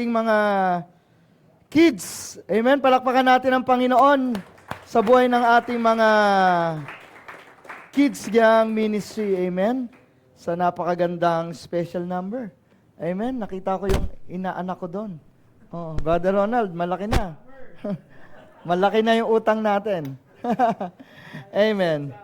ating mga kids. Amen? Palakpakan natin ang Panginoon sa buhay ng ating mga Kids Gang Ministry. Amen? Sa napakagandang special number. Amen? Nakita ko yung inaanak ko doon. Oh, Brother Ronald, malaki na. Malaki na yung utang natin. Amen.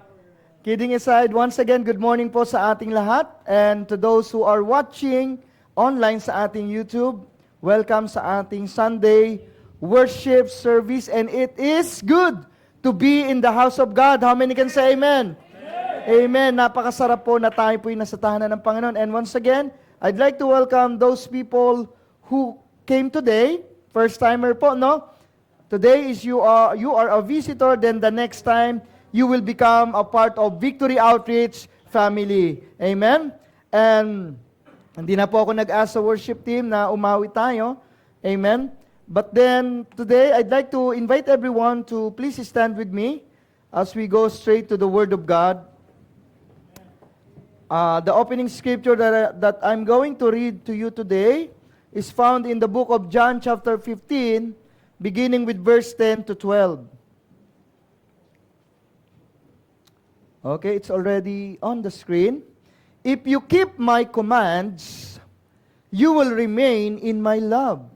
Kidding aside, once again, good morning po sa ating lahat. And to those who are watching online sa ating YouTube, welcome sa ating Sunday worship service. And it is good to be in the house of God. How many can say amen? Amen. Napakasarap po na tayo po'y nasa tahanan ng Panginoon. And once again, I'd like to welcome those people who came today. First timer po, no? Today is you are a visitor, then the next time you will become a part of Victory Outreach family. Amen? And hindi na po ako nag-ask sa worship team na umawi tayo. Amen? But then, today, I'd like to invite everyone to please stand with me as we go straight to the Word of God. The opening scripture that I'm going to read to you today is found in the book of John chapter 15, beginning with verse 10 to 12. Okay, it's already on the screen. If you keep my commands, you will remain in my love,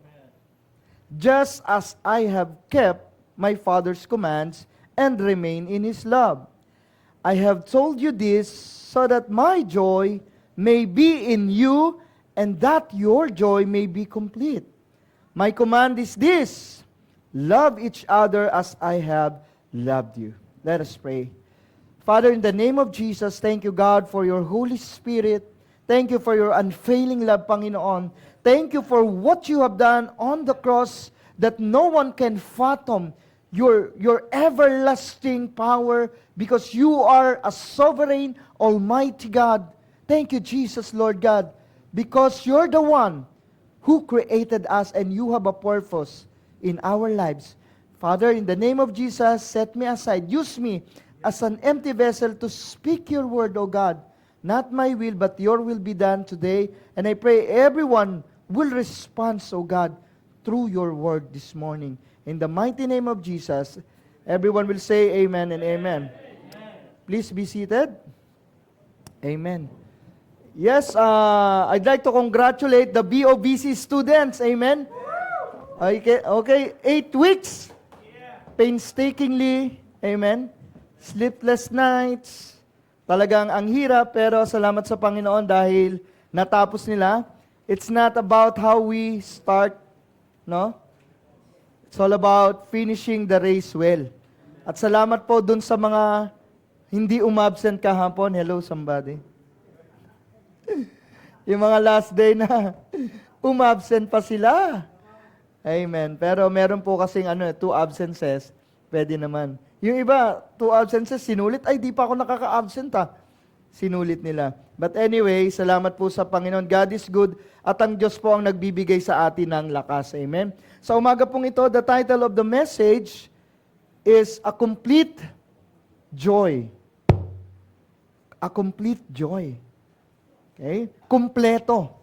just as I have kept my Father's commands and remain in His love. I have told you this so that my joy may be in you and that your joy may be complete. My command is this: love each other as I have loved you. Let us pray. Father, in the name of Jesus, thank you, God, for your Holy Spirit. Thank you for your unfailing love, Panginoon. Thank you for what you have done on the cross that no one can fathom. Your everlasting power, because you are a sovereign, almighty God. Thank you, Jesus, Lord God, because you're the one who created us and you have a purpose in our lives. Father, in the name of Jesus, set me aside. Use me as an empty vessel to speak your word, O God. Not my will, but your will be done today. And I pray everyone will respond, O God, through your word this morning. In the mighty name of Jesus, everyone will say amen and amen. Please be seated. Amen. Yes, I'd like to congratulate the BOBC students. Amen. Okay, 8 weeks. Painstakingly. Amen. Sleepless nights. Talagang ang hirap, pero salamat sa Panginoon dahil natapos nila. It's not about how we start, no? It's all about finishing the race well. At salamat po dun sa mga hindi umabsent kahapon. Hello, somebody. Yung mga last day na umabsent pa sila. Amen. Pero meron po kasing 2 absences. Pwede naman. Yung iba, 2 absences, sinulit. Ay, di pa ako nakaka-absent Sinulit nila. But anyway, salamat po sa Panginoon. God is good. At ang Diyos po ang nagbibigay sa atin ng lakas. Amen. Sa umaga pong ito, the title of the message is A Complete Joy. A Complete Joy. Okay? Kumpleto.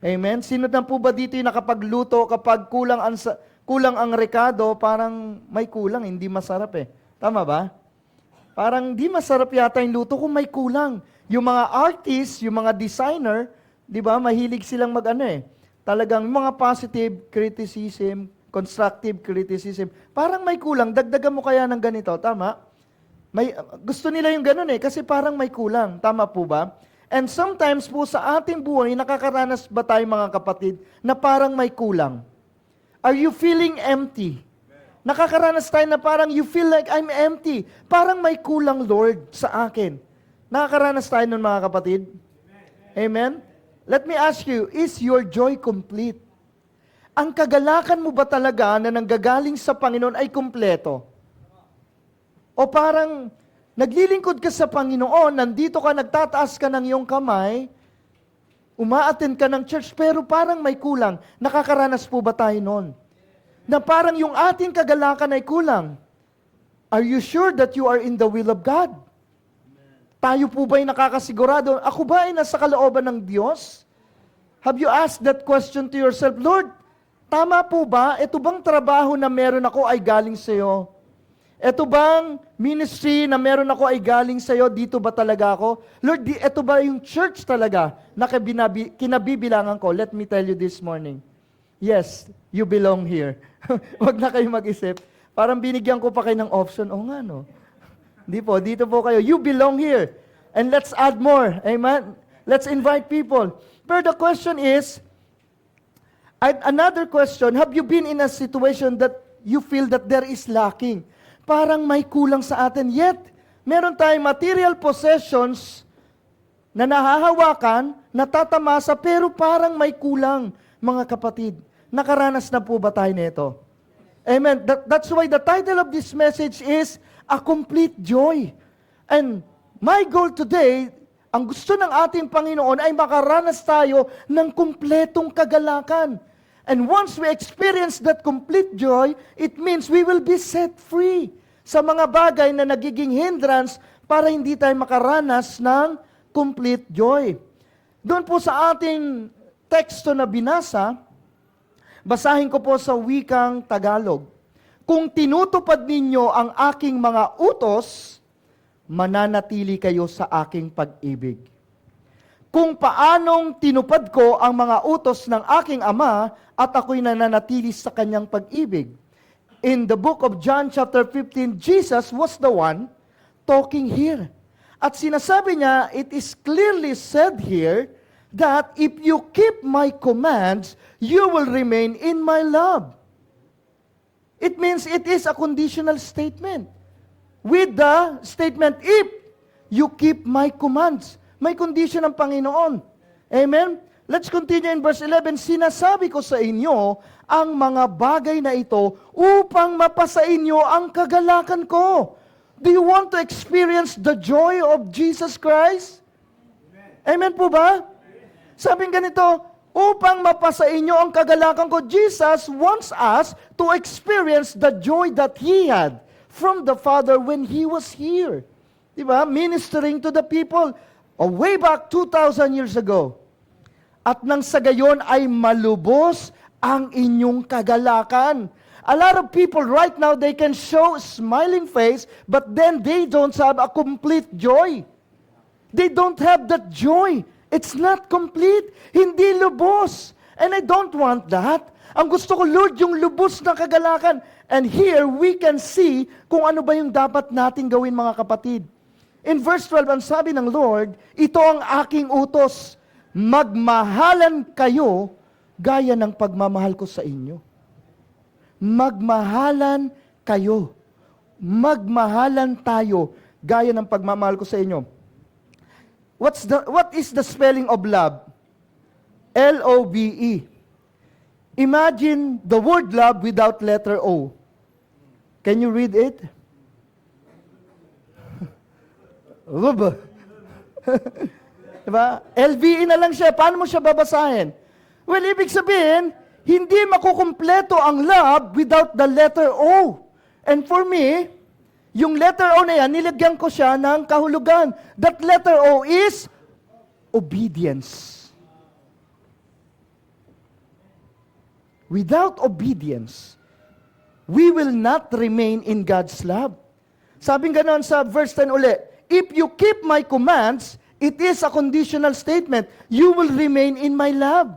Amen. Sino na po ba dito yung nakapagluto kapag kulang ang rekado, parang may kulang, hindi masarap Tama ba? Parang di masarap yata yung luto kung may kulang. Yung mga artists, yung mga designer, di ba, mahilig silang talagang mga positive criticism, constructive criticism. Parang may kulang, dagdagan mo kaya ng ganito, tama? Gusto nila yung ganun kasi parang may kulang. Tama po ba? And sometimes po sa ating buhay, nakakaranas ba tayo mga kapatid, na parang may kulang? Are you feeling empty? Nakakaranas tayo na parang you feel like I'm empty. Parang may kulang, Lord, sa akin. Nakakaranas tayo nun, mga kapatid? Amen? Let me ask you, is your joy complete? Ang kagalakan mo ba talaga na nanggagaling sa Panginoon ay kumpleto? O parang naglilingkod ka sa Panginoon, nandito ka, nagtataas ka ng iyong kamay, uma-attend ka ng church, pero parang may kulang. Nakakaranas po ba tayo nun? Na parang yung ating kagalakan ay kulang. Are you sure that you are in the will of God? Tayo po ba'y nakakasigurado? Ako ba ay nasa kalooban ng Diyos? Have you asked that question to yourself, Lord, Tama po ba? Ito bang trabaho na meron ako ay galing sa iyo? Ito bang ministry na meron ako ay galing sa iyo? Dito ba talaga ako? Lord, ito ba yung church talaga na kinabibilangan ko? Let me tell you this morning. Yes, you belong here. Huwag na kayo mag-isip. Parang binigyan ko pa kayo ng option. O nga, no? Hindi po, dito po kayo. You belong here. And let's add more. Amen? Let's invite people. But the question is, another question, have you been in a situation that you feel that there is lacking? Parang may kulang sa atin. Yet, meron tayong material possessions na nahahawakan, natatamasa, pero parang may kulang, mga kapatid. Nakaranas na po ba tayo nito? Amen. That's why the title of this message is A Complete Joy. And my goal today, ang gusto ng ating Panginoon ay makaranas tayo ng kumpletong kagalakan. And once we experience that complete joy, it means we will be set free sa mga bagay na nagiging hindrance para hindi tayo makaranas ng complete joy. Doon po sa ating teksto na binasa, basahin ko po sa wikang Tagalog. Kung tinutupad ninyo ang aking mga utos, mananatili kayo sa aking pag-ibig. Kung paanong tinupad ko ang mga utos ng aking Ama at ako'y nananatili sa kanyang pag-ibig. In the book of John chapter 15, Jesus was the one talking here. At sinasabi niya, it is clearly said here that if you keep my commands, you will remain in my love. It means it is a conditional statement. With the statement, if you keep my commands. May condition ng Panginoon. Amen? Let's continue in verse 11. Sinasabi ko sa inyo ang mga bagay na ito upang mapasa inyo ang kagalakan ko. Do you want to experience the joy of Jesus Christ? Amen po ba? Sabing ganito, upang mapasa inyo ang kagalakan ko, Jesus wants us to experience the joy that He had from the Father when He was here. Diba? Ministering to the people way back 2,000 years ago. At nang sa gayon ay malubos ang inyong kagalakan. A lot of people right now, they can show a smiling face, but then they don't have a complete joy. They don't have that joy. It's not complete. Hindi lubos. And I don't want that. Ang gusto ko, Lord, yung lubos na kagalakan. And here, we can see kung ano ba yung dapat nating gawin, mga kapatid. In verse 12, ang sabi ng Lord, ito ang aking utos, magmahalan kayo gaya ng pagmamahal ko sa inyo. Magmahalan kayo. Magmahalan tayo gaya ng pagmamahal ko sa inyo. What is the spelling of love? L-O-V-E. Imagine the word love without letter O. Can you read it? Love. Diba? LVE na lang siya. Paano mo siya babasahin? Well, ibig sabihin, hindi makukumpleto ang love without the letter O. And for me, yung letter O na yan, nilagyan ko siya ng kahulugan. That letter O is obedience. Without obedience, we will not remain in God's love. Sabing ganon sa verse 10 uli, if you keep my commands, it is a conditional statement. You will remain in my love.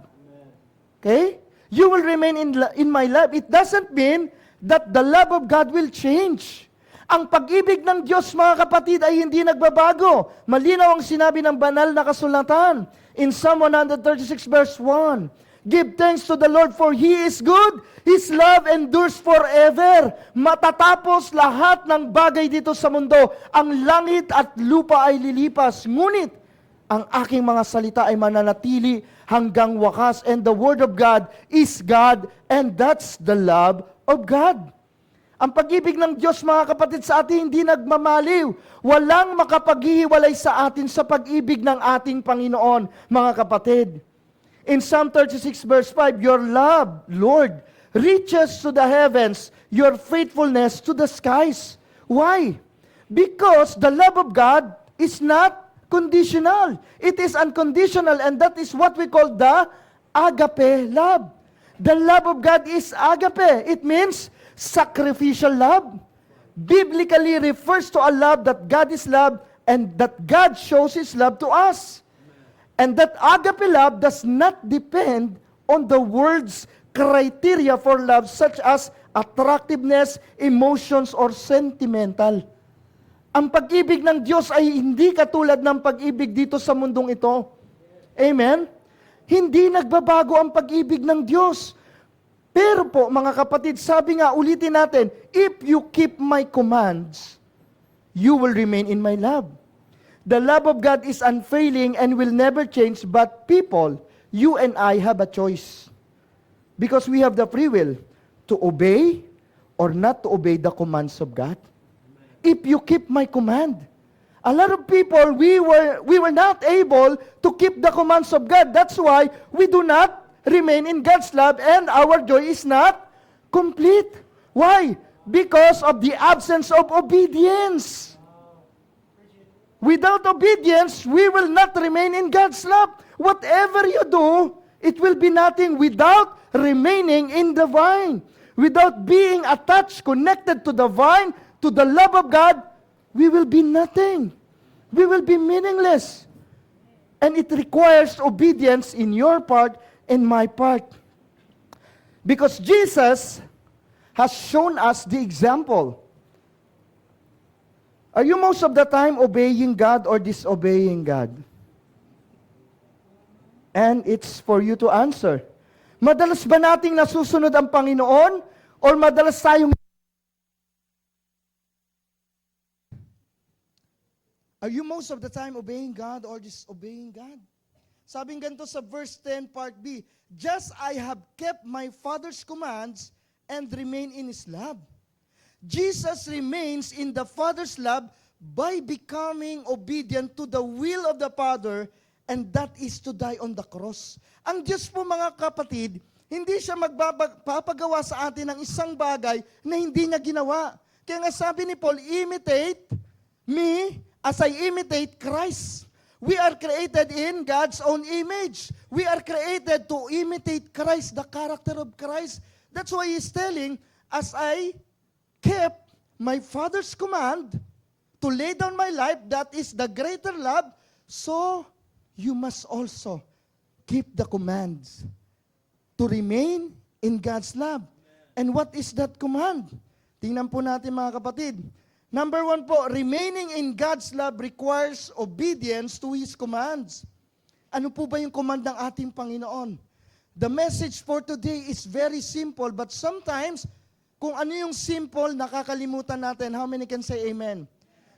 Okay? You will remain in my love. It doesn't mean that the love of God will change. Ang pag-ibig ng Diyos, mga kapatid, ay hindi nagbabago. Malinaw ang sinabi ng banal na kasulatan. In Psalm 136 verse 1, give thanks to the Lord for He is good. His love endures forever. Matatapos lahat ng bagay dito sa mundo. Ang langit at lupa ay lilipas. Ngunit, ang aking mga salita ay mananatili hanggang wakas. And the Word of God is God. And that's the love of God. Ang pag-ibig ng Diyos, mga kapatid, sa atin hindi nagmamaliw. Walang makapaghihiwalay sa atin sa pag-ibig ng ating Panginoon, mga kapatid. In Psalm 36 verse 5, your love, Lord, reaches to the heavens, your faithfulness to the skies. Why? Because the love of God is not conditional. It is unconditional, and that is what we call the agape love. The love of God is agape. It means sacrificial love. Biblically refers to a love that God is love and that God shows His love to us. And that agape love does not depend on the world's criteria for love such as attractiveness, emotions, or sentimental. Ang pag-ibig ng Diyos ay hindi katulad ng pag-ibig dito sa mundong ito. Amen? Hindi nagbabago ang pag-ibig ng Diyos. Pero po, mga kapatid, sabi nga, ulitin natin, if you keep my commands, you will remain in my love. The love of God is unfailing and will never change, but people, you and I have a choice. Because we have the free will to obey or not to obey the commands of God. If you keep my command. A lot of people, we were not able to keep the commands of God. That's why we do not remain in God's love and our joy is not complete. Why? Because of the absence of obedience. Without obedience, we will not remain in God's love. Whatever you do, it will be nothing without remaining in the vine. Without being attached, connected to the vine, to the love of God, we will be nothing. We will be meaningless. And it requires obedience in your part and my part. Because Jesus has shown us the example. Are you most of the time obeying God or disobeying God? And it's for you to answer. Madalas ba nating nasusunod ang Panginoon or madalas tayong Are you most of the time obeying God or disobeying God? Sabing ganito sa verse 10 part B, just I have kept my Father's commands and remain in His love. Jesus remains in the Father's love by becoming obedient to the will of the Father, and that is to die on the cross. Ang Diyos po mga kapatid, hindi siya magpapagawa sa atin ng isang bagay na hindi niya ginawa. Kaya nga sabi ni Paul, imitate me as I imitate Christ. We are created in God's own image. We are created to imitate Christ, the character of Christ. That's why He's telling, as I kept my Father's command to lay down my life, that is the greater love, so you must also keep the commands to remain in God's love. And what is that command? Tingnan po natin mga kapatid. Number 1 po, remaining in God's love requires obedience to His commands. Ano po ba yung command ng ating Panginoon? The message for today is very simple, but sometimes, kung ano yung simple, nakakalimutan natin. How many can say amen?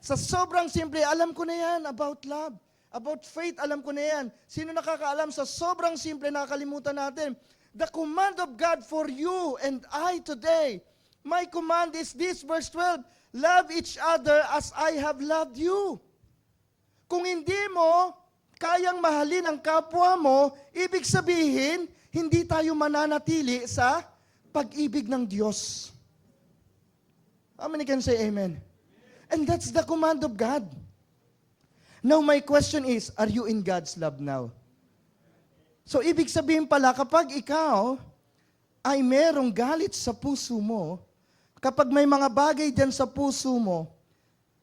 Sa sobrang simple, alam ko na yan about love. About faith, alam ko na yan. Sino nakakaalam sa sobrang simple, nakakalimutan natin? The command of God for you and I today. My command is this, verse 12, love each other as I have loved you. Kung hindi mo kayang mahalin ang kapwa mo, ibig sabihin, hindi tayo mananatili sa pag-ibig ng Diyos. How many can say amen? And that's the command of God. Now my question is, are you in God's love now? So ibig sabihin pala, kapag ikaw ay merong galit sa puso mo, kapag may mga bagay dyan sa puso mo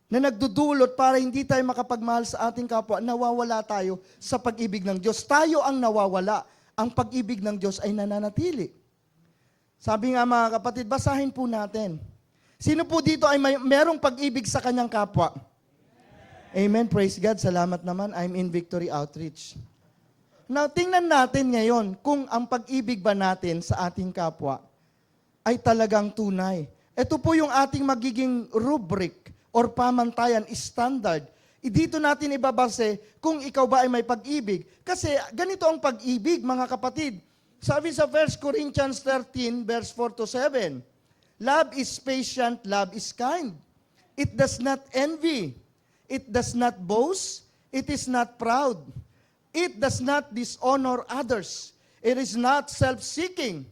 na nagdudulot para hindi tayo makapagmahal sa ating kapwa, nawawala tayo sa pag-ibig ng Diyos. Tayo ang nawawala. Ang pag-ibig ng Diyos ay nananatili. Sabi nga mga kapatid, basahin po natin. Sino po dito ay merong pag-ibig sa kanyang kapwa? Amen. Praise God. Salamat naman. I'm in Victory Outreach. Now, tingnan natin ngayon kung ang pag-ibig ba natin sa ating kapwa ay talagang tunay. Ito po yung ating magiging rubric or pamantayan, standard. Dito natin ibabase kung ikaw ba ay may pag-ibig. Kasi ganito ang pag-ibig, mga kapatid. Sabi sa 1 Corinthians 13, verse 4 to 7, love is patient, love is kind. It does not envy. It does not boast. It is not proud. It does not dishonor others. It is not self-seeking.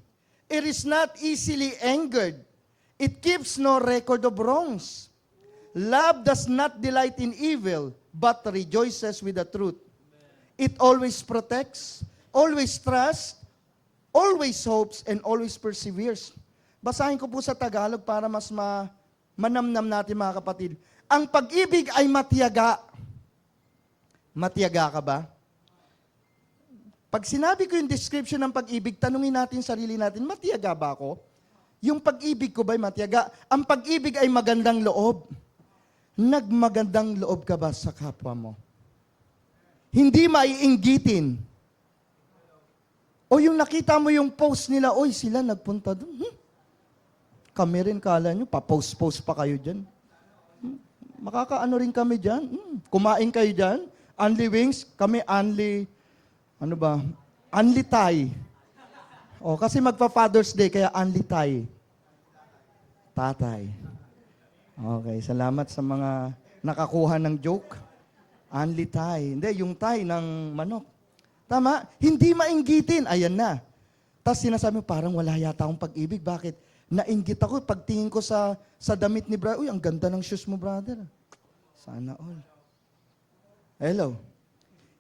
It is not easily angered. It keeps no record of wrongs. Love does not delight in evil, but rejoices with the truth. It always protects, always trusts, always hopes and always perseveres. Basahin ko po sa Tagalog para mas manamnam natin mga kapatid. Ang pag-ibig ay matiyaga. Matiyaga ka ba? Pag sinabi ko yung description ng pag-ibig, tanungin natin sarili natin, matiyaga ba ako? Yung pag-ibig ko ba'y matiyaga? Ang pag-ibig ay magandang loob. Nagmagandang loob ka ba sa kapwa mo? Hindi maiinggitin. O yung nakita mo yung post nila, oy, sila nagpunta doon. Kami rin, kala nyo, pa-post-post pa kayo dyan. Makakaano rin kami dyan. Kumain kayo dyan. Only wings, kami only, only Thai. O, kasi magpa-Father's Day, kaya only Thai. Tatay. Okay, salamat sa mga nakakuha ng joke. Only Thai. Hindi, yung Thai ng manok. Tama? Hindi mainggitin. Ayan na. Tapos sinasabi mo, parang wala yata akong pag-ibig. Bakit? Nainggit ako. Pagtingin ko sa damit ni brother, uy, ang ganda ng shoes mo, brother. Sana all. Hello.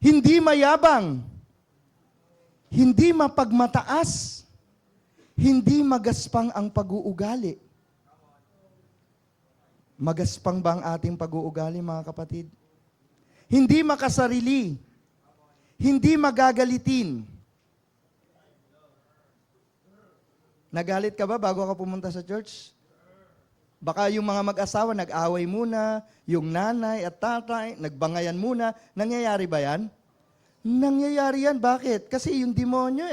Hindi mayabang. Hindi mapagmataas. Hindi magaspang ang pag-uugali. Magaspang ba ang ating pag-uugali, mga kapatid? Hindi makasarili. Hindi magagalitin. Nagalit ka ba bago ka pumunta sa church? Baka yung mga mag-asawa nag-away muna, yung nanay at tatay, nagbangayan muna. Nangyayari ba yan? Nangyayari yan. Bakit? Kasi yung demonyo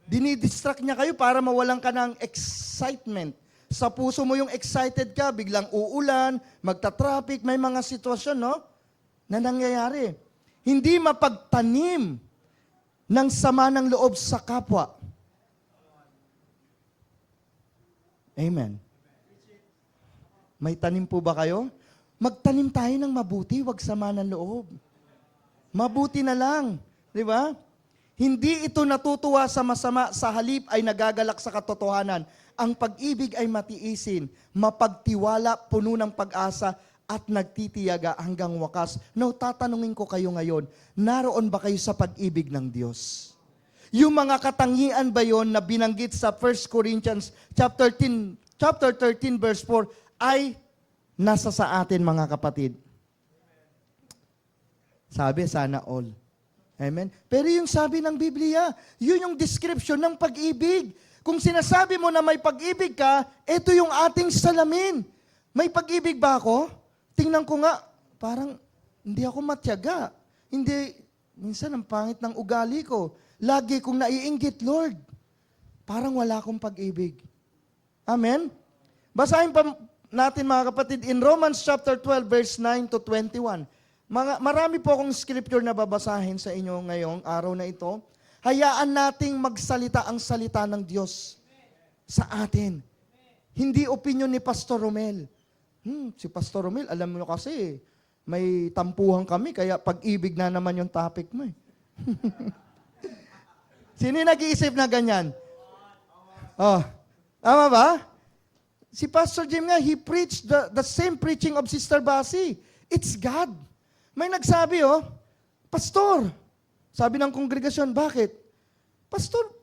dinidistract niya kayo para mawalan ka ng excitement. Sa puso mo yung excited ka, biglang uulan, magta-traffic, may mga sitwasyon, no? Na nangyayari. Hindi mapagtanim ng sama ng loob sa kapwa. Amen. May tanim po ba kayo? Magtanim tayo ng mabuti, wag sama ng loob. Mabuti na lang. Di ba? Hindi ito natutuwa sa masama, sa halip ay nagagalak sa katotohanan. Ang pag-ibig ay matiisin, mapagtiwala, puno ng pag-asa, at nagtitiyaga hanggang wakas. Now, tatanungin ko kayo ngayon, naroon ba kayo sa pag-ibig ng Diyos? Yung mga katangian ba yon na binanggit sa 1 Corinthians chapter 13 verse 4 ay nasa sa atin, mga kapatid? Sabi, sana all. Amen? Pero yung sabi ng Biblia, yun yung description ng pag-ibig. Kung sinasabi mo na may pag-ibig ka, ito yung ating salamin. May pag-ibig ba ako? Tingnan ko nga, parang hindi ako matyaga. Hindi, minsan ang pangit ng ugali ko. Lagi kong naiinggit, Lord. Parang wala akong pag-ibig. Amen? Basahin pa natin, mga kapatid, in Romans chapter 12, verse 9 to 21. Marami po akong scripture na babasahin sa inyo ngayong araw na ito. Hayaan nating magsalita ang salita ng Diyos sa atin. Hindi opinion ni Pastor Romel. Si Pastor Romel, alam mo kasi, may tampuhan kami, kaya pag-ibig na naman yung topic mo. Sino yung nag-iisip na ganyan? Oh, tama ba? Si Pastor Jim nga, he preached the same preaching of Sister Basi. It's God. May nagsabi, Pastor, sabi ng kongregasyon, bakit? Pastor,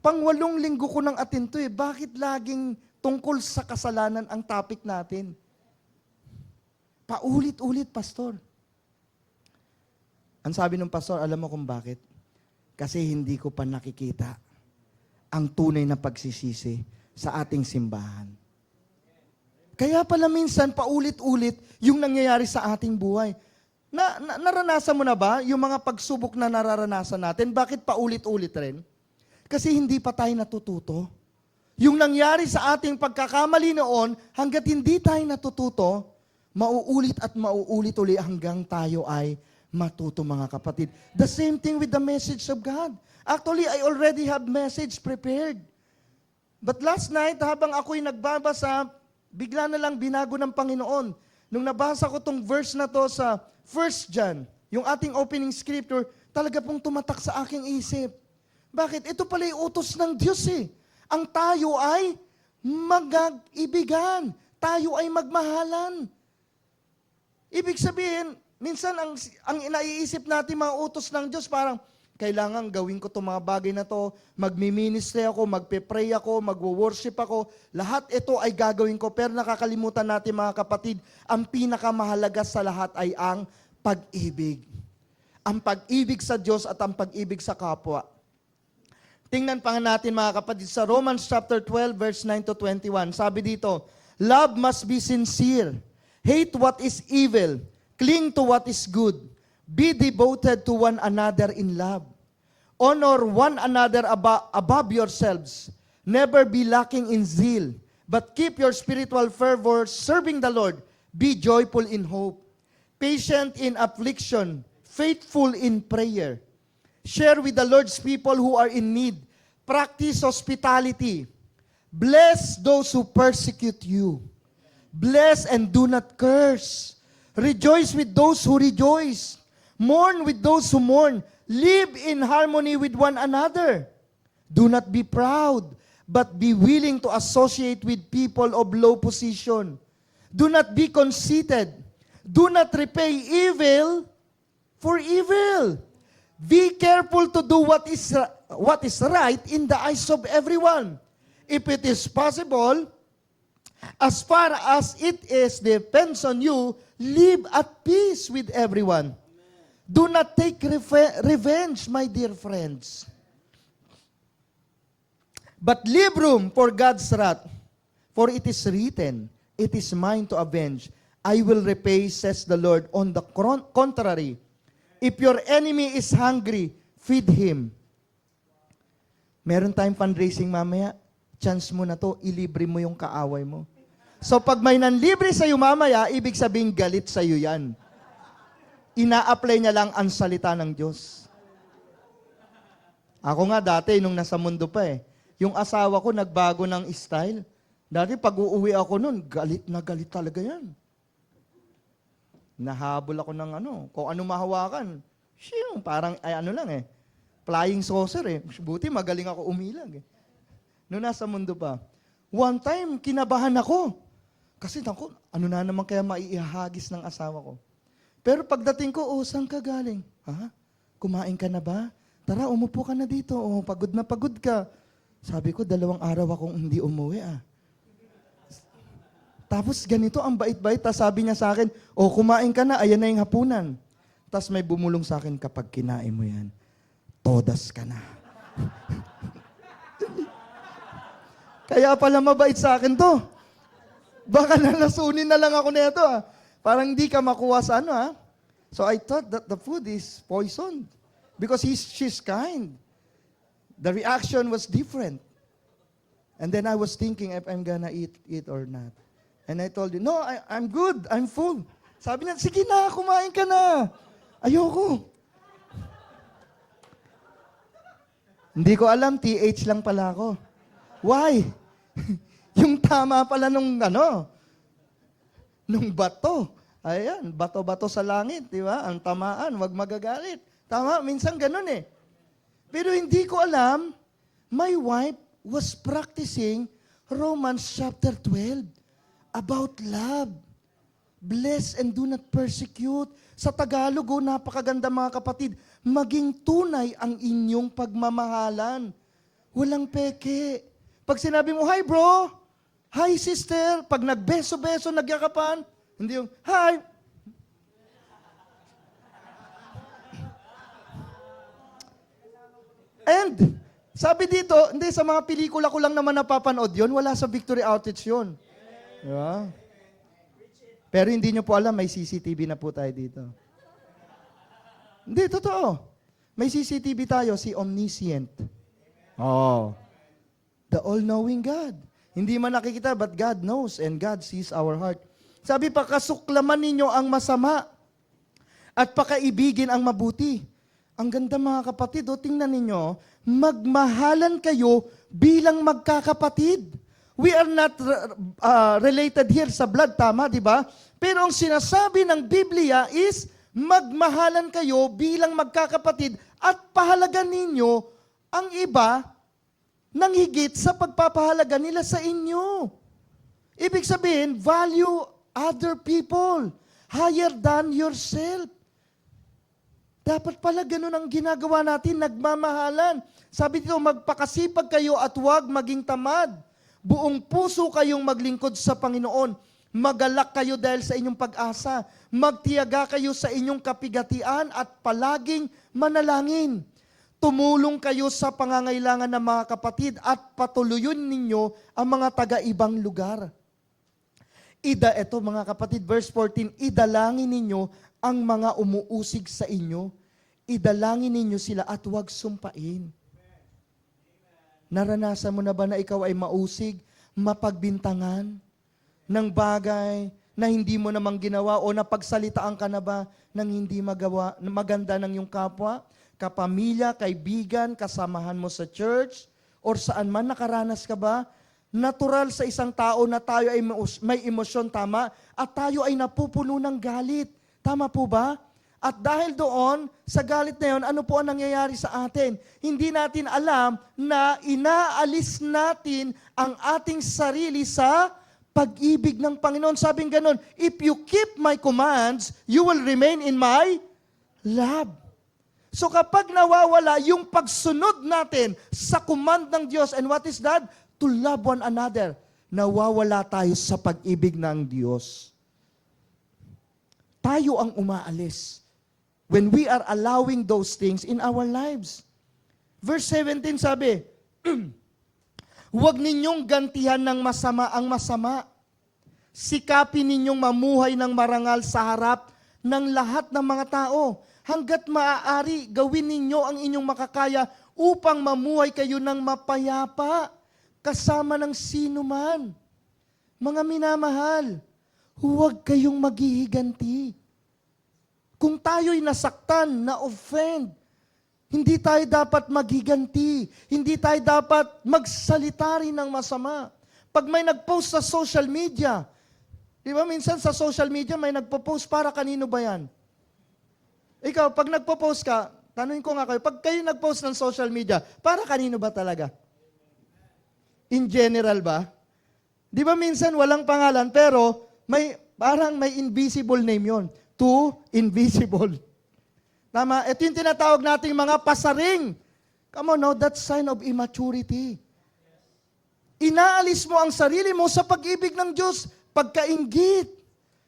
pang-8 linggo ko nang attend to bakit laging tungkol sa kasalanan ang topic natin? Paulit-ulit, Pastor. Ang sabi ng pastor, alam mo kung bakit? Kasi hindi ko pa nakikita ang tunay na pagsisisi sa ating simbahan. Kaya pala minsan, paulit-ulit yung nangyayari sa ating buhay. Naranasan mo na ba yung mga pagsubok na nararanasan natin? Bakit paulit-ulit rin? Kasi hindi pa tayo natututo. Yung nangyari sa ating pagkakamali noon, hanggat hindi tayo natututo, mauulit at mauulit uli hanggang tayo ay matuto, mga kapatid. The same thing with the message of God. Actually, I already have message prepared. But last night, habang ako'y nagbabasa, bigla na lang binago ng Panginoon. Nung nabasa ko tong verse na to sa 1 John, yung ating opening scripture, talaga pong tumatak sa aking isip. Bakit? Ito pala yung utos ng Diyos Ang tayo ay mag-ibigan. Tayo ay magmahalan. Ibig sabihin, minsan ang naiisip natin mga utos ng Diyos, parang kailangan gawin ko itong mga bagay na to, magmi-ministry ako, magpe-pray ako, magwo-worship ako, lahat ito ay gagawin ko. Pero nakakalimutan natin mga kapatid, ang pinakamahalaga sa lahat ay ang pag-ibig. Ang pag-ibig sa Diyos at ang pag-ibig sa kapwa. Tingnan pa natin mga kapatid sa Romans chapter 12 verse 9 to 21. Sabi dito, love must be sincere. Hate what is evil. Cling to what is good. Be devoted to one another in love. Honor one another above yourselves. Never be lacking in zeal, but keep your spiritual fervor serving the Lord. Be joyful in hope, patient in affliction, faithful in prayer. Share with the Lord's people who are in need. Practice hospitality. Bless those who persecute you. Bless and do not curse. Rejoice with those who rejoice. Mourn with those who mourn. Live in harmony with one another. Do not be proud, but be willing to associate with people of low position. Do not be conceited. Do not repay evil for evil. Be careful to do what is right in the eyes of everyone. If it is possible, as far as it depends on you, live at peace with everyone. Do not take revenge, my dear friends. But leave room for God's wrath, for it is written, it is mine to avenge. I will repay, says the Lord. On the contrary, if your enemy is hungry, feed him. Meron tayong fundraising mamaya. Chance mo na to, ilibre mo yung kaaway mo. So pag may nanlibre sa'yo mamaya, ibig sabihin galit sa'yo yan. Ina-apply niya lang ang salita ng Diyos. Ako nga dati, nung nasa mundo pa yung asawa ko nagbago ng style. Dati pag uuwi ako nun, galit na galit talaga yan. Nahabol ako ng kung ano mahawakan. Parang, flying saucer Buti magaling ako umilag Noong nasa mundo pa. One time, kinabahan ako. Kasi ano na naman kaya maiihagis ng asawa ko. Pero pagdating ko, saan ka galing? Ha? Kumain ka na ba? Tara, umupo ka na dito. Pagod na pagod ka. Sabi ko, 2 araw akong hindi umuwi Tapos ganito, ang bait-bait. Tapos sabi niya sa akin, kumain ka na, ayan na yung hapunan. Tapos may bumulong sa akin, kapag kinain mo yan, todas ka na. Kaya pala mabait sa akin to. Baka nalasunin na lang ako nito Parang hindi ka makuha sa So I thought that the food is poisoned. Because she's kind. The reaction was different. And then I was thinking if I'm gonna eat it or not. And I told you, no, I'm good. I'm full. Sabi niya, sige na, kumain ka na. Ayoko. Hindi ko alam, TH lang pala ako. Why? Yung tama pala nung bato. Ayan, bato-bato sa langit, di ba? Ang tamaan, wag magagalit. Tama, minsan ganun Pero hindi ko alam, my wife was practicing Romans chapter 12 about love. Bless and do not persecute. Sa Tagalog, napakaganda mga kapatid, maging tunay ang inyong pagmamahalan. Walang peke. Pag sinabi mo, hi bro, hi sister, pag nagbeso-beso, nagyakapan, hindi yung, hi. And, sabi dito, hindi, sa mga pelikula ko lang naman napapanood yun, wala sa Victory Outreach yun. Diba? Pero hindi nyo po alam, may CCTV na po tayo dito. Hindi, totoo. May CCTV tayo, si Omniscient. The all-knowing God. Hindi man nakikita, but God knows and God sees our heart. Sabi pa, kasuklaman ninyo ang masama at pakaibigin ang mabuti. Ang ganda mga kapatid, tingnan ninyo, magmahalan kayo bilang magkakapatid. We are not related here sa blood, tama, di ba? Pero ang sinasabi ng Biblia is, magmahalan kayo bilang magkakapatid at pahalagan ninyo ang iba nang higit sa pagpapahalaga nila sa inyo. Ibig sabihin, value other people higher than yourself. Dapat pala ganun ang ginagawa natin, nagmamahalan. Sabi dito, magpakasipag kayo at huwag maging tamad. Buong puso kayong maglingkod sa Panginoon. Magalak kayo dahil sa inyong pag-asa. Magtiyaga kayo sa inyong kapigatian at palaging manalangin. Tumulong kayo sa pangangailangan ng mga kapatid at patuluyin ninyo ang mga taga-ibang lugar. Ito mga kapatid, verse 14, idalangin ninyo ang mga umuusig sa inyo. Idalangin ninyo sila at huwag sumpain. Naranasan mo na ba na ikaw ay mausig, mapagbintangan ng bagay na hindi mo namang ginawa o napagsalitaan ka na ba ng hindi maganda ng iyong kapwa, kapamilya, kaibigan, kasamahan mo sa church, or saan man nakaranas ka ba? Natural sa isang tao na tayo ay may emosyon, tama? At tayo ay napupuno ng galit. Tama po ba? At dahil doon, sa galit na yun, ano po ang nangyayari sa atin? Hindi natin alam na inaalis natin ang ating sarili sa pag-ibig ng Panginoon. Sabing ganun, if you keep my commands, you will remain in my love. So kapag nawawala yung pagsunod natin sa command ng Diyos, and what is that? To love one another. Nawawala tayo sa pag-ibig ng Diyos. Tayo ang umaalis when we are allowing those things in our lives. Verse 17 sabi, huwag ninyong gantihan ng masama ang masama. Sikapin ninyong mamuhay ng marangal sa harap ng lahat ng mga tao. Hanggat maaari, gawin ninyo ang inyong makakaya upang mamuhay kayo ng mapayapa kasama ng sino man. Mga minamahal, huwag kayong maghihiganti. Kung tayo'y nasaktan, na-offend, hindi tayo dapat maghiganti. Hindi tayo dapat magsalita rin ng masama. Pag may nag-post sa social media, di ba minsan sa social media may nagpo-post, para kanino ba yan? Ikaw, pag nagpo-post ka, tanungin ko nga kayo, pag kayo nag-post ng social media, para kanino ba talaga? In general ba? Di ba minsan walang pangalan, pero parang may invisible name yon. To invisible. Tama? Ito yung tinatawag nating mga pasaring. Come on, no? That's sign of immaturity. Inaalis mo ang sarili mo sa pag-ibig ng Diyos, pagkainggit.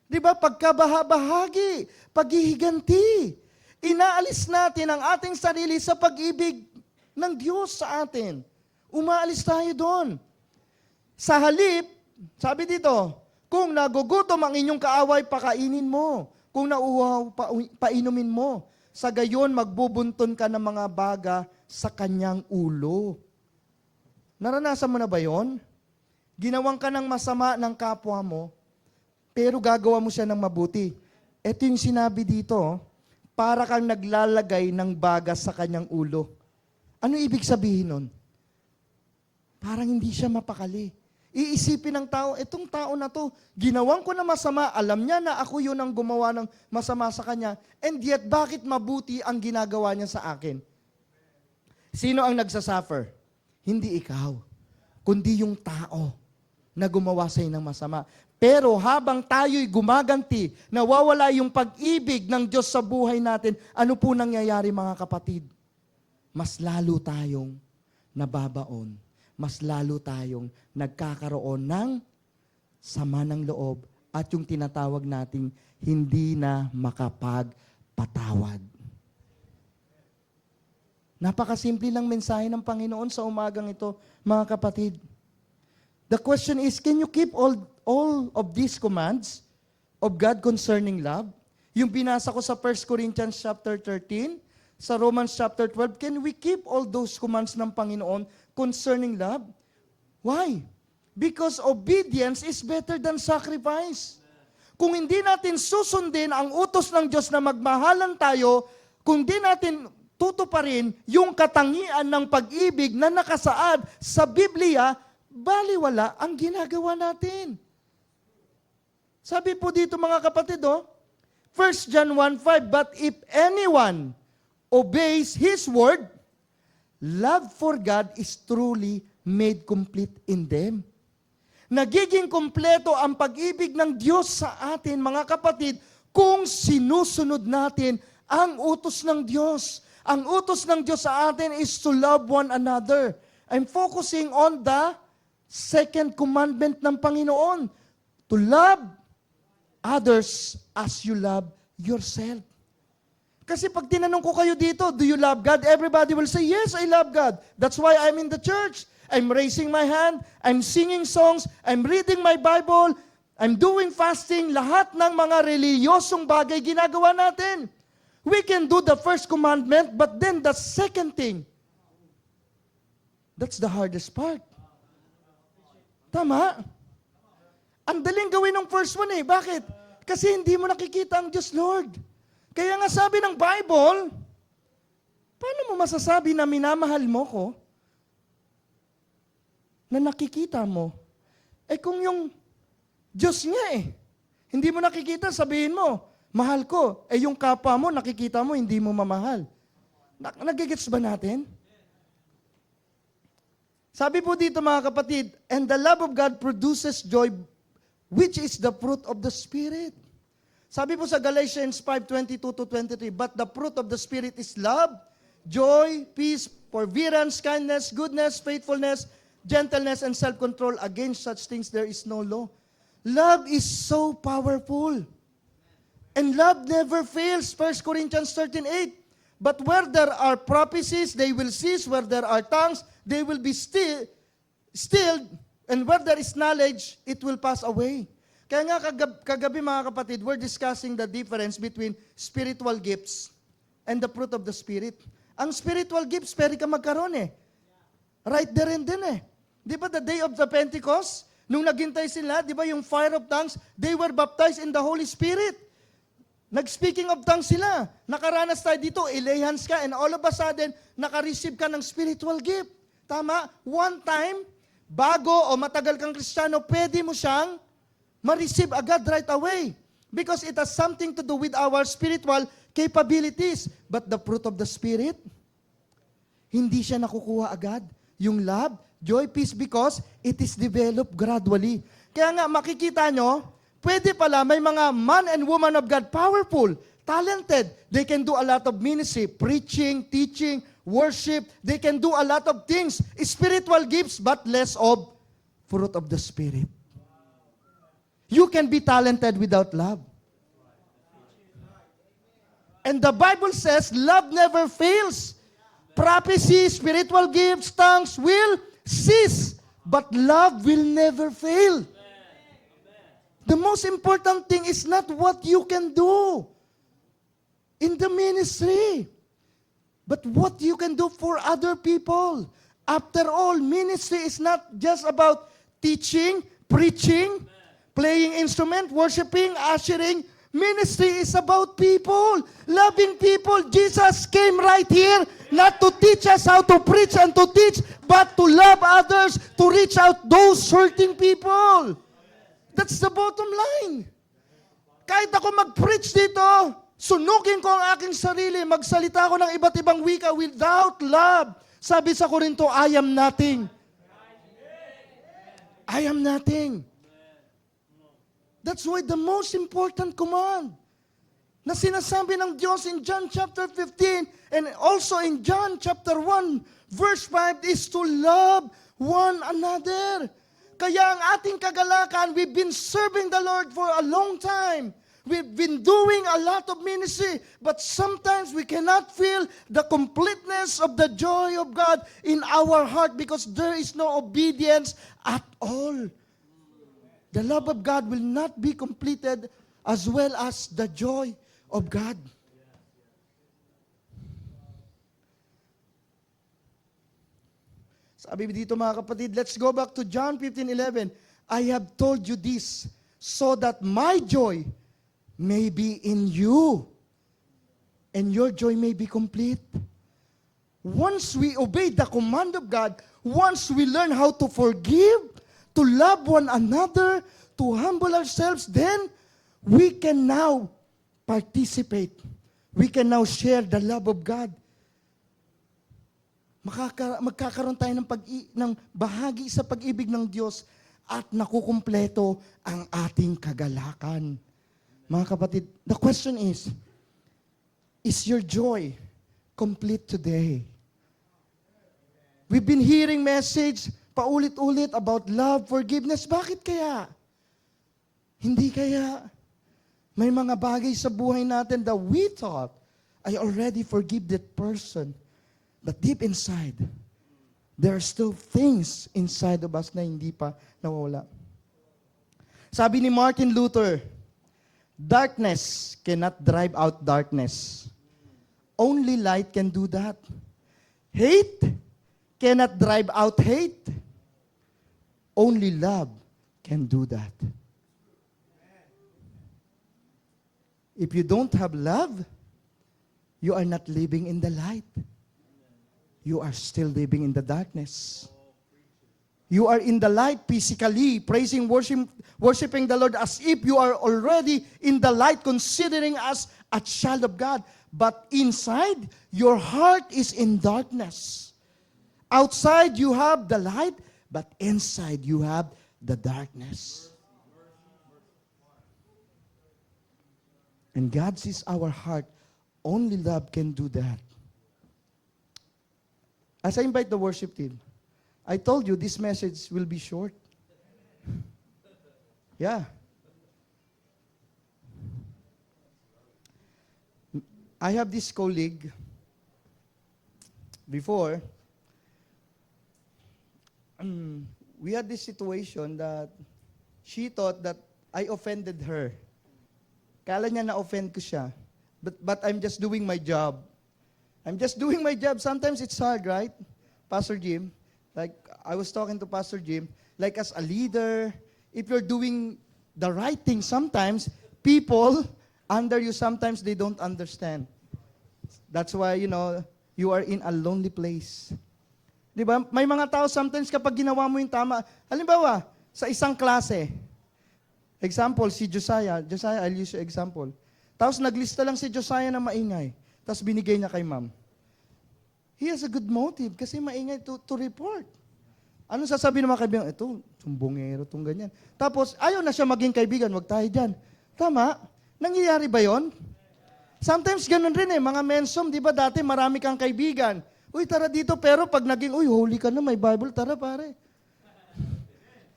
Di ba? Pagkabahabahagi, paghihiganti. Inaalis natin ang ating sarili sa pag-ibig ng Diyos sa atin. Umaalis tayo doon. Sa halip, sabi dito, kung nagugutom ang inyong kaaway, pakainin mo. Kung nauuhaw, painumin mo. Sa gayon, magbubunton ka ng mga baga sa kanyang ulo. Naranasan mo na ba yon? Ginawang ka ng masama ng kapwa mo, pero gagawa mo siya ng mabuti. Ito yung sinabi dito, para kang naglalagay ng baga sa kanyang ulo. Ano ibig sabihin nun? Parang hindi siya mapakali. Iisipin ng tao, itong tao na to, ginawang ko na masama, alam niya na ako yun ang gumawa ng masama sa kanya, and yet, bakit mabuti ang ginagawa niya sa akin? Sino ang nagsasuffer? Hindi ikaw, kundi yung tao na gumawa sa'yo ng masama. Pero habang tayo'y gumaganti, nawawala yung pag-ibig ng Diyos sa buhay natin, ano po nangyayari mga kapatid? Mas lalo tayong nababaon. Mas lalo tayong nagkakaroon ng sama ng loob at yung tinatawag nating hindi na makapagpatawad. Napakasimple lang mensahe ng Panginoon sa umagang ito, mga kapatid. The question is, can you keep all of these commands of God concerning love? Yung binasa ko sa 1 Corinthians chapter 13, sa Romans chapter 12, can we keep all those commands ng Panginoon concerning love? Why? Because obedience is better than sacrifice. Kung hindi natin susundin ang utos ng Diyos na magmahalan tayo, kung hindi natin tutuparin yung katangian ng pag-ibig na nakasaad sa Biblia, baliwala ang ginagawa natin. Sabi po dito mga kapatid, 1 John 1:5, but if anyone obeys His word, love for God is truly made complete in them. Nagiging kompleto ang pag-ibig ng Diyos sa atin, mga kapatid, kung sinusunod natin ang utos ng Diyos. Ang utos ng Diyos sa atin is to love one another. I'm focusing on the second commandment ng Panginoon. To love others as you love yourself. Kasi pag tinanong ko kayo dito, do you love God? Everybody will say, yes, I love God. That's why I'm in the church. I'm raising my hand. I'm singing songs. I'm reading my Bible. I'm doing fasting. Lahat ng mga reliyosong bagay ginagawa natin. We can do the first commandment, but then the second thing, that's the hardest part. Tama? Ang daling gawin ng first one eh. Bakit? Kasi hindi mo nakikita ang Diyos, Lord. Kaya nga sabi ng Bible, paano mo masasabi na minamahal mo ko na nakikita mo? Eh kung yung Diyos nga eh, hindi mo nakikita, sabihin mo, mahal ko. Eh yung kapwa mo, nakikita mo, hindi mo mamahal. Nagigets ba natin? Sabi po dito mga kapatid, and the love of God produces joy, which is the fruit of the Spirit. Sabi po sa Galatians 5:22-23, but the fruit of the Spirit is love, joy, peace, forbearance, kindness, goodness, faithfulness, gentleness, and self-control. Against such things there is no law. Love is so powerful. And love never fails. 1 Corinthians 13:8. But where there are prophecies, they will cease. Where there are tongues, they will be stilled. And where there is knowledge, it will pass away. Kaya nga kagabi mga kapatid, we're discussing the difference between spiritual gifts and the fruit of the Spirit. Ang spiritual gifts, pwede ka magkaroon eh. Right there and then eh. Di ba the day of the Pentecost, nung naghintay sila, di ba yung fire of tongues, they were baptized in the Holy Spirit. Nag-speaking of tongues sila. Nakaranas tayo dito, lay hands ka, and all of a sudden, naka-receive ka ng spiritual gift. Tama? One time, bago o matagal kang Kristiyano, pwede mo siyang ma-receive agad right away. Because it has something to do with our spiritual capabilities. But the fruit of the Spirit, hindi siya nakukuha agad. Yung love, joy, peace, because it is developed gradually. Kaya nga, makikita nyo, pwede pala may mga man and woman of God, powerful, talented. They can do a lot of ministry, preaching, teaching, worship. They can do a lot of things. Spiritual gifts, but less of fruit of the Spirit. You can be talented without love. And the Bible says, love never fails. Prophecy, spiritual gifts, tongues will cease, but love will never fail. The most important thing is not what you can do in the ministry, but what you can do for other people. After all, ministry is not just about teaching, preaching, playing instrument, worshiping, ushering. Ministry is about people, loving people. Jesus came right here not to teach us how to preach and to teach, but to love others, to reach out those hurting people. That's the bottom line. Kahit ako mag-preach dito, sunugin ko ang aking sarili, magsalita ko ng iba't ibang wika without love. Sabi sa Korinto, I am nothing. I am nothing. That's why the most important command na sinasabi ng Diyos in John chapter 15 and also in John chapter 1 verse 5 is to love one another. Kaya ang ating kagalakan, we've been serving the Lord for a long time. We've been doing a lot of ministry, but sometimes we cannot feel the completeness of the joy of God in our heart because there is no obedience at all. The love of God will not be completed as well as the joy of God. Sabi dito mga kapatid, let's go back to John 15:11. I have told you this so that my joy may be in you and your joy may be complete. Once we obey the command of God, once we learn how to forgive, to love one another, to humble ourselves, then we can now participate. We can now share the love of God. Magkakaroon tayo ng bahagi sa pag-ibig ng Diyos at nakukumpleto ang ating kagalakan. Mga kapatid, the question is, Is your joy complete today? We've been hearing message paulit-ulit about love, forgiveness. Bakit kaya? Hindi kaya may mga bagay sa buhay natin that we thought, I already forgive that person. But deep inside, there are still things inside of us na hindi pa nawawala. Sabi ni Martin Luther, darkness cannot drive out darkness. Only light can do that. Hate cannot drive out hate. Only love can do that. If you don't have love, you are not living in the light. You are still living in the darkness. You are in the light physically, praising, worshiping the Lord as if you are already in the light, considering us a child of God. But inside, your heart is in darkness. Outside, you have the light, but inside, you have the darkness. And God sees our heart. Only love can do that. As I invite the worship team, I told you this message will be short. Yeah. I have this colleague before. We had this situation that she thought that I offended her. Kala niya na-offend ko siya. But I'm just doing my job. I'm just doing my job. Sometimes it's hard, right? Pastor Jim, like I was talking to Pastor Jim, like as a leader, if you're doing the right thing, sometimes people under you, sometimes they don't understand. That's why, you are in a lonely place. Di ba? May mga tao sometimes kapag ginawa mo yung tama, halimbawa, sa isang klase, example, si Josiah, I'll use your example. Tapos naglista lang si Josiah na maingay. Tapos binigay niya kay ma'am. He has a good motive kasi maingay to report. Ano sasabihin ng mga kaibigan? Ito, sumbongero, itong ganyan. Tapos, ayaw na siya maging kaibigan, wag tayo dyan. Tama? Nangyayari ba yon? Sometimes ganun rin mga mensom, di ba dati marami kang kaibigan. Uy, tara dito, pero pag naging, holy ka na, may Bible, tara pare.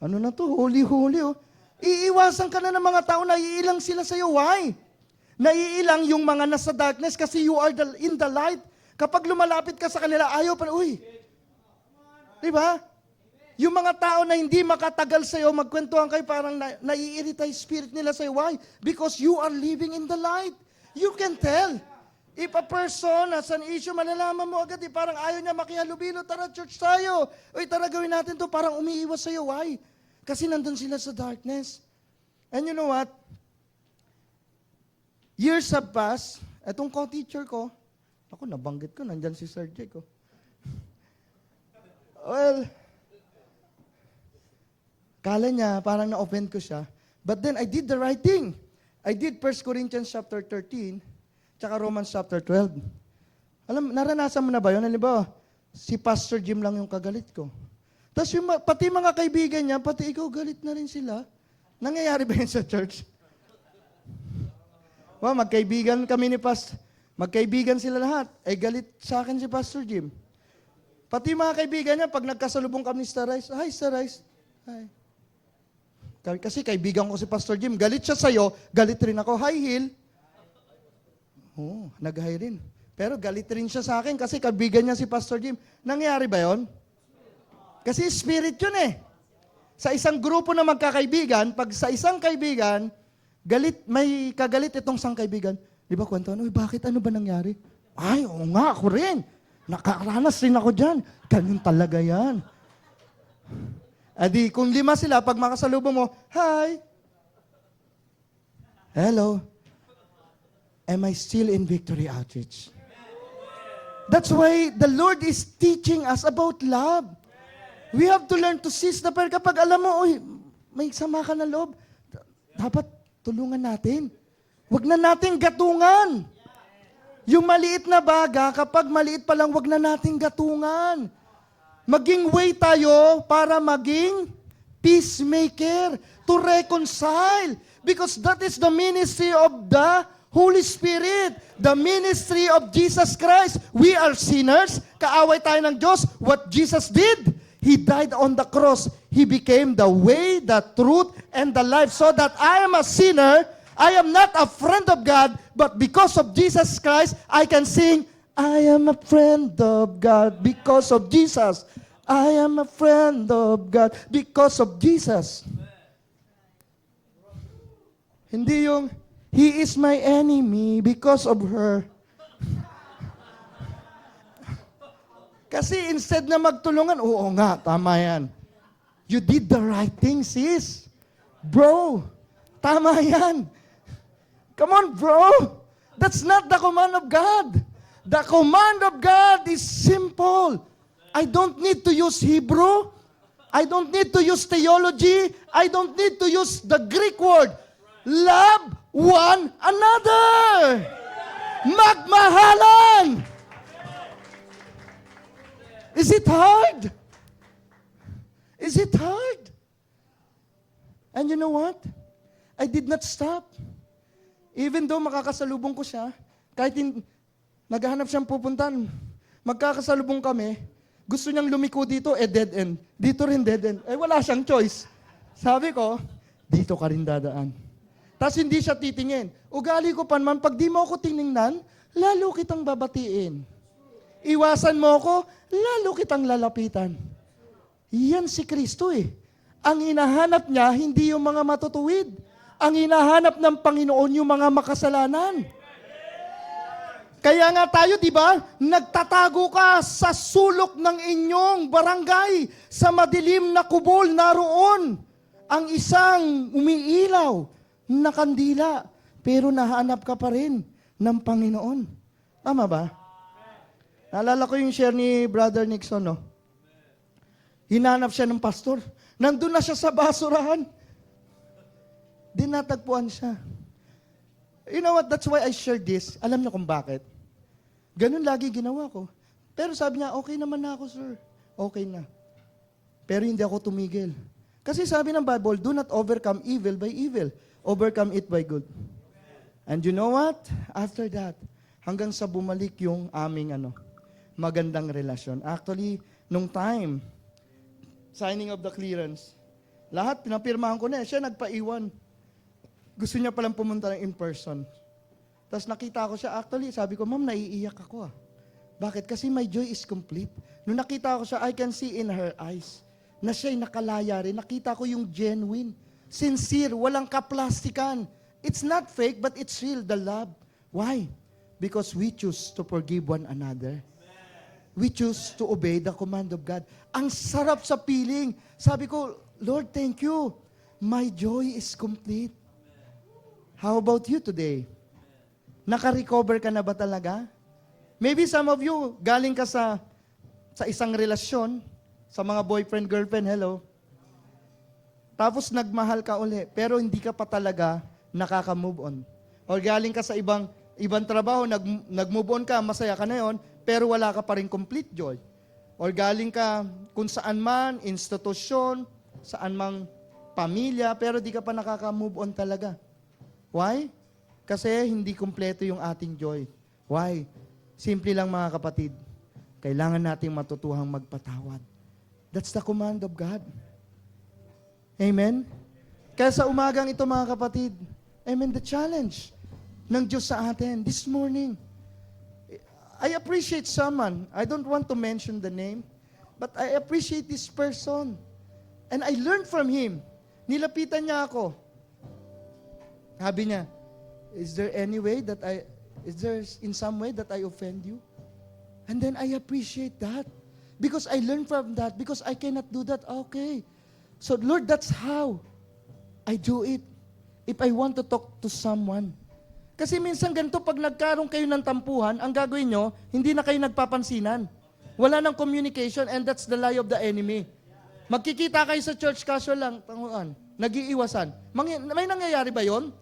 Ano na to? Holy, oh. Iiwasan ka na ng mga tao, naiilang sila sa'yo. Why? Naiilang yung mga nasa darkness kasi you are in the light. Kapag lumalapit ka sa kanila, ayaw pa, di ba? Yung mga tao na hindi makatagal sa'yo, magkwentuhan kayo, parang naiirita yung spirit nila sa'yo. Why? Because you are living in the light. You can tell. If a person has an issue, malalaman mo agad, parang ayaw niya makihalubilo, tara church tayo. Uy, tara gawin natin to, parang umiiwas sa'yo. Why? Kasi nandun sila sa darkness. And you know what? Years have passed. Etong co-teacher ko, ako, nabanggit ko, nandyan si Sir Jake. Well, kala niya, parang na-offend ko siya. But then, I did the right thing. I did 1 Corinthians chapter 13, tsaka Romans chapter 12. Alam, naranasan mo na ba yun? Halimbawa, si Pastor Jim lang yung kagalit ko. Tapos pati mga kaibigan niya, pati ikaw, galit na rin sila. Nangyayari ba yun sa church? Well, magkaibigan kami ni Pastor. Magkaibigan sila lahat. Galit sa akin si Pastor Jim. Pati mga kaibigan niya, pag nagkasalubong kami ni Star Rice, hi Star Rice. Hi. Kasi kaibigan ko si Pastor Jim. Galit siya sa'yo, galit rin ako. Hi, Hill. Nag-hi rin. Pero galit rin siya sa akin kasi kaibigan niya si Pastor Jim. Nangyari ba yon? Kasi spirit yun Sa isang grupo na magkakaibigan, pag sa isang kaibigan, may kagalit itong isang kaibigan. Di ba kwento? Bakit? Ano ba nangyari? Ay, oo nga, ako rin. Nakakaranas rin ako dyan. Ganun talaga yan. Adi, kung 5 sila, pag makasalubong mo, hi. Hello. Am I still in Victory Outreach? That's why the Lord is teaching us about love. We have to learn to seize the prayer. Kapag alam mo, may sama ka na loob, dapat tulungan natin. Huwag na natin gatungan. Yung maliit na baga, kapag maliit pa lang, huwag na natin gatungan. Maging way tayo para maging peacemaker, to reconcile. Because that is the ministry of the Holy Spirit, the ministry of Jesus Christ. We are sinners. Kaaway tayo ng Diyos. What Jesus did? He died on the cross. He became the way, the truth, and the life. So that I am a sinner, I am not a friend of God, but because of Jesus Christ, I can sing, I am a friend of God because of Jesus. I am a friend of God because of Jesus. Hindi yung, He is my enemy because of her. Kasi instead na magtulungan, oo nga, tama yan. You did the right thing, sis. Bro, tama yan. Come on, bro. That's not the command of God. The command of God is simple. I don't need to use Hebrew. I don't need to use theology. I don't need to use the Greek word. Love one another. Magmahalan. Is it hard? Is it hard? And you know what? I did not stop. Even though makakasalubong ko siya, kahit naghahanap siyang pupuntan, magkakasalubong kami, gusto niyang lumiko dito, dead end. Dito rin dead end. Wala siyang choice. Sabi ko, dito ka rin dadaan. Tapos hindi siya titingin. Ugali ko pa naman, pag di mo ako tiningnan, lalo kitang babatiin. Iwasan mo ako, lalo kitang lalapitan. Yan si Kristo eh. Ang hinahanap niya, hindi yung mga matutuwid. Ang hinahanap ng Panginoon, yung mga makasalanan. Kaya nga tayo, di ba, nagtatago ka sa sulok ng inyong barangay, sa madilim na kubol, naroon ang isang umiilaw na kandila, pero nahanap ka pa rin ng Panginoon. Tama ba? Naalala ko yung share ni Brother Nixon, no? Hinanap siya ng pastor. Nandun na siya sa basurahan. Dinatagpuan siya. You know what? That's why I shared this. Alam niyo kung bakit? Ganun lagi ginawa ko. Pero sabi niya, okay naman na ako, sir. Okay na. Pero hindi ako tumigil. Kasi sabi ng Bible, do not overcome evil by evil. Overcome it by good. And you know what? After that, hanggang sa bumalik yung aming magandang relasyon. Actually, nung time, signing of the clearance, lahat pinapirmahan ko na. Siya nagpaiwan. Gusto niya palang pumunta ng in person. Tapos nakita ko siya, actually, sabi ko, Ma'am, naiiyak ako . Bakit? Kasi my joy is complete. Nung nakita ko siya, I can see in her eyes na siya'y nakalaya rin. Nakita ko yung genuine, sincere, walang kaplastikan. It's not fake, but it's real, the love. Why? Because we choose to forgive one another. We choose to obey the command of God. Ang sarap sa feeling. Sabi ko, Lord, thank you. My joy is complete. How about you today? Naka-recover ka na ba talaga? Maybe some of you, galing ka sa isang relasyon, sa mga boyfriend, girlfriend, hello. Tapos nagmahal ka uli, pero hindi ka pa talaga nakaka-move on. O galing ka sa ibang trabaho, nag-move on ka, masaya ka na yon, pero wala ka pa rin complete joy. O galing ka kung saan man, institusyon, saan mang pamilya, pero di ka pa nakaka-move on talaga. Why? Kasi hindi kumpleto yung ating joy. Why? Simple lang mga kapatid. Kailangan nating matutuhang magpatawad. That's the command of God. Amen? Kaya sa umagang ito mga kapatid, amen, the challenge ng Diyos sa atin this morning. I appreciate someone. I don't want to mention the name, but I appreciate this person. And I learned from him. Nilapitan niya ako. Sabi niya, is there in some way that I offend you? And then I appreciate that. Because I learned from that. Because I cannot do that. Okay. So Lord, that's how I do it. If I want to talk to someone. Kasi minsan ganito, pag nagkaroon kayo ng tampuhan, ang gagawin nyo, hindi na kayo nagpapansinan. Wala nang communication, and that's the lie of the enemy. Magkikita kayo sa church, casual lang, tanguan, nag-iiwasan. May nangyayari ba yon?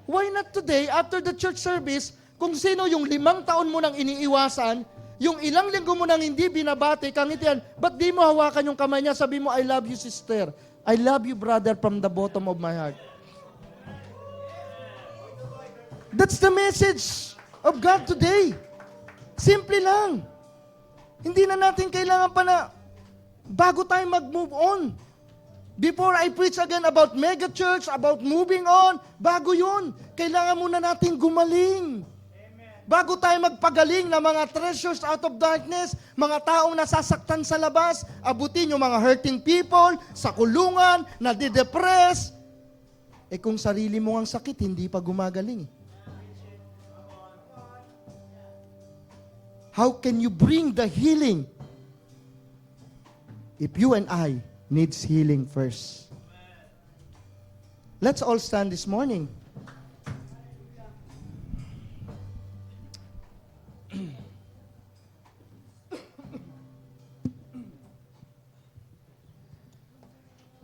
Why not today, after the church service, kung sino yung 5 taon mo nang iniiwasan, yung ilang linggo mo nang hindi binabati, kangitian, ba't di mo hawakan yung kamay niya, sabi mo, I love you, sister. I love you, brother, from the bottom of my heart. That's the message of God today. Simple lang. Hindi na natin kailangan pa na bago tayo mag-move on. Before I preach again about mega church, about moving on, bago yun, kailangan muna natin gumaling. Bago tayo magpagaling na mga treasures out of darkness, mga taong nasasaktan sa labas, abutin yung mga hurting people, sa kulungan, nadidepress. Kung sarili mo ang sakit, hindi pa gumagaling. How can you bring the healing if you and I needs healing first? Let's all stand this morning.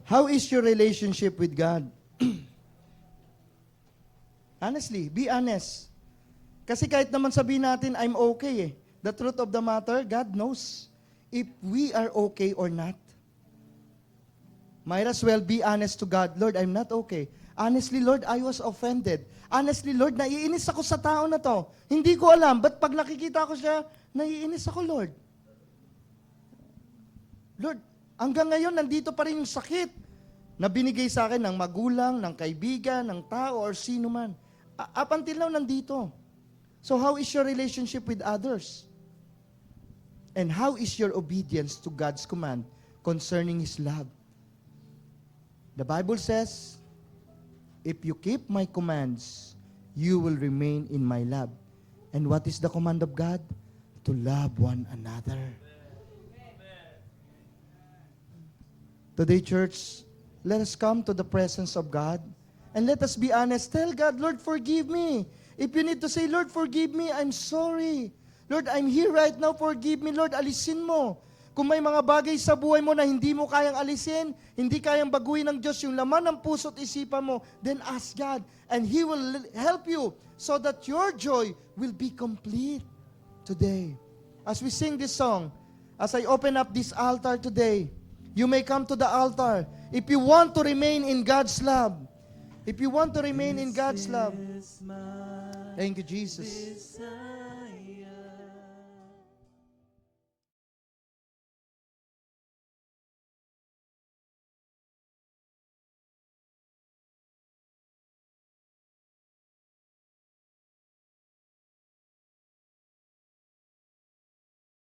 How is your relationship with God? Honestly, be honest. Kasi kahit naman sabihin natin, I'm okay eh. The truth of the matter, God knows if we are okay or not. Might as well be honest to God. Lord, I'm not okay. Honestly, Lord, I was offended. Honestly, Lord, naiinis ako sa tao na to. Hindi ko alam, but pag nakikita ko siya, naiinis ako, Lord. Lord, hanggang ngayon, nandito pa rin yung sakit na binigay sa akin ng magulang, ng kaibigan, ng tao, or sino man. Up until now, nandito. So how is your relationship with others? And how is your obedience to God's command concerning His love? The Bible says, if you keep my commands, you will remain in my love. And what is the command of God? To love one another. Today, church, let us come to the presence of God and let us be honest. Tell God, Lord, forgive me. If you need to say, Lord, forgive me, I'm sorry. Lord, I'm here right now, forgive me. Lord, alisin mo. Kung may mga bagay sa buhay mo na hindi mo kayang alisin, hindi kayang baguhin ng Diyos yung laman ng puso at isipan mo, then ask God and He will help you so that your joy will be complete today. As we sing this song, as I open up this altar today, you may come to the altar. If you want to remain in God's love, if you want to remain in God's love, thank you, Jesus.